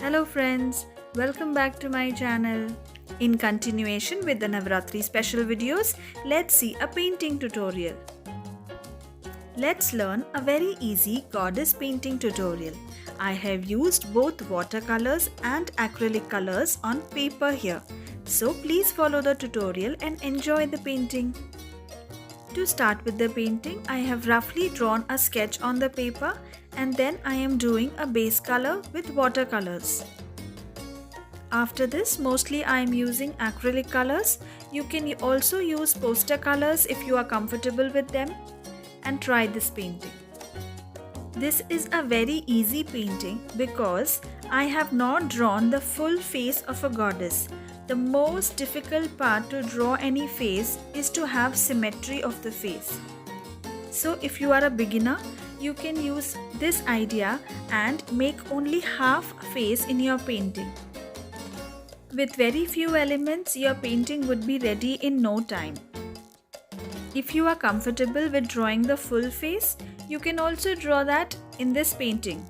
Hello friends, welcome back to my channel. In continuation with the Navratri special videos, let's see a painting tutorial. Let's learn a very easy goddess painting tutorial. I have used both watercolors and acrylic colors on paper here. So please follow the tutorial and enjoy the painting. To start with the painting, I have roughly drawn a sketch on the paper and then I am doing a base color with watercolors. After this, mostly I am using acrylic colors. You can also use poster colors if you are comfortable with them, and try this painting. This is a very easy painting because I have not drawn the full face of a goddess. The most difficult part to draw any face is to have symmetry of the face. So if you are a beginner, you can use this idea and make only half face in your painting. With very few elements, your painting would be ready in no time. If you are comfortable with drawing the full face, you can also draw that in this painting.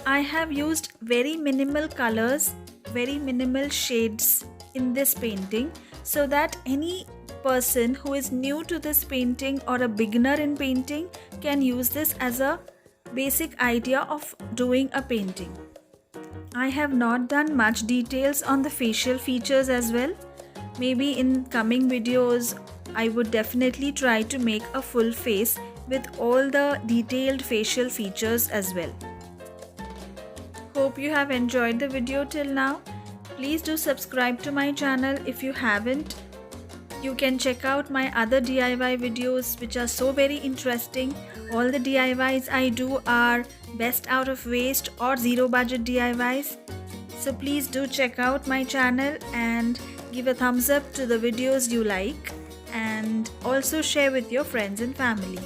I have used very minimal colors, very minimal shades in this painting so that any person who is new to this painting or a beginner in painting can use this as a basic idea of doing a painting. I have not done much details on the facial features as well. Maybe in coming videos I would definitely try to make a full face with all the detailed facial features as well. Hope you have enjoyed the video till now. Please do subscribe to my channel if you haven't. You can check out my other DIY videos which are so very interesting. All the DIYs I do are best out of waste or zero budget DIYs. So please do check out my channel and give a thumbs up to the videos you like, and also share with your friends and family.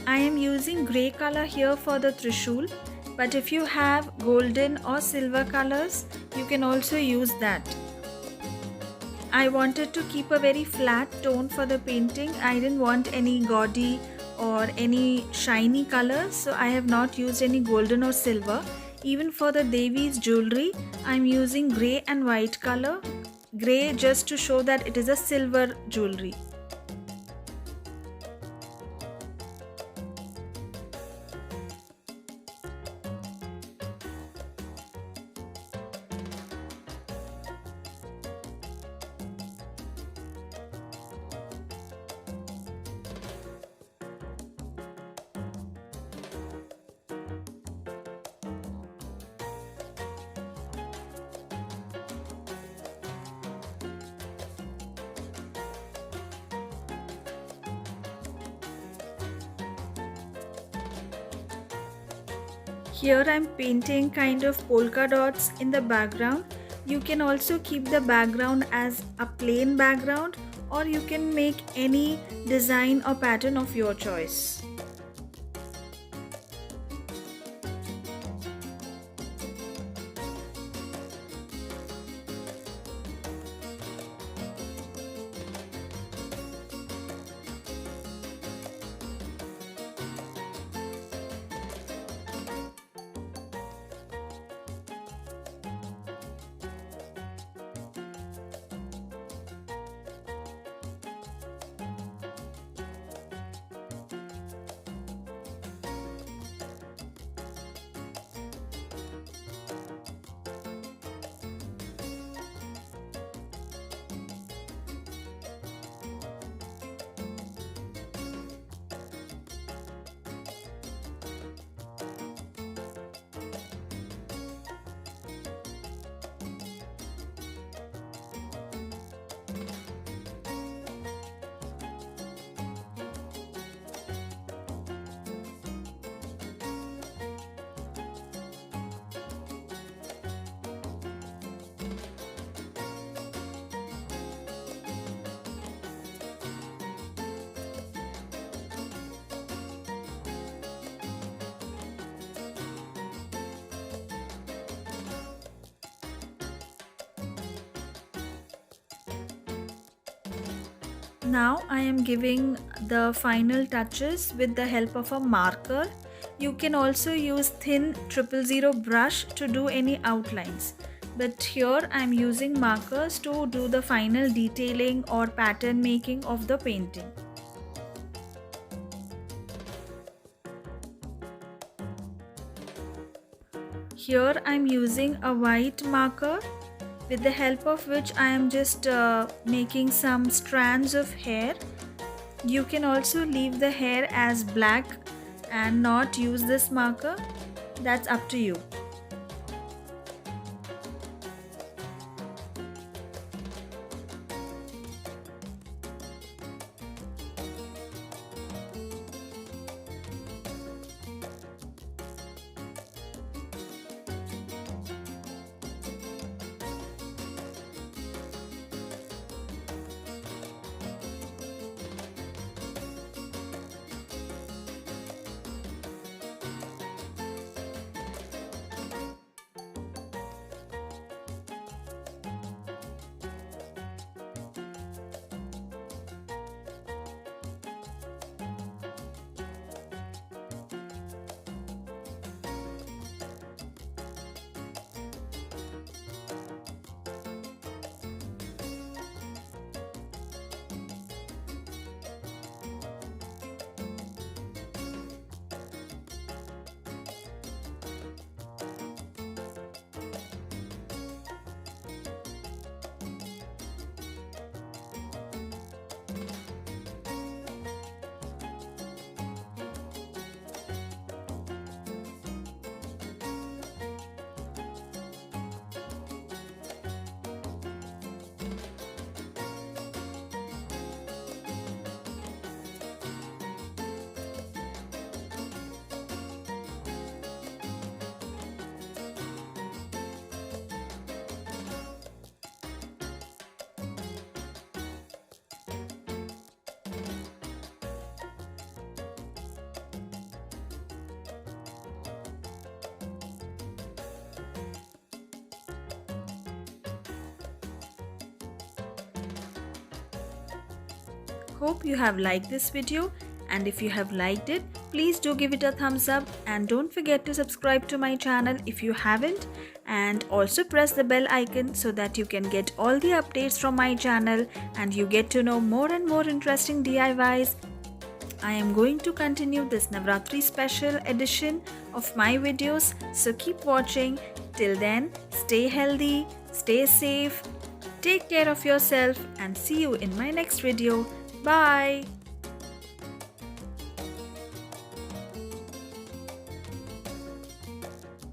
I am using grey color here for the Trishul, but if you have golden or silver colors, you can also use that. I wanted to keep a very flat tone for the painting. I didn't want any gaudy or any shiny colors, so I have not used any golden or silver. Even for the Devi's jewelry, I am using grey and white color. Grey just to show that it is a silver jewelry. Here I am painting kind of polka dots in the background. You can also keep the background as a plain background, or you can make any design or pattern of your choice. Now I am giving the final touches with the help of a marker. You can also use thin 000 brush to do any outlines. But here I am using markers to do the final detailing or pattern making of the painting. Here I am using a white marker with the help of which I am just making some strands of hair. You can also leave the hair as black and not use this marker. That's up to you. Hope you have liked this video, and if you have liked it, please do give it a thumbs up and don't forget to subscribe to my channel if you haven't, and also press the bell icon so that you can get all the updates from my channel and you get to know more and more interesting DIYs. I am going to continue this Navratri special edition of my videos, so keep watching. Till then, stay healthy, stay safe, take care of yourself, and see you in my next video. Bye.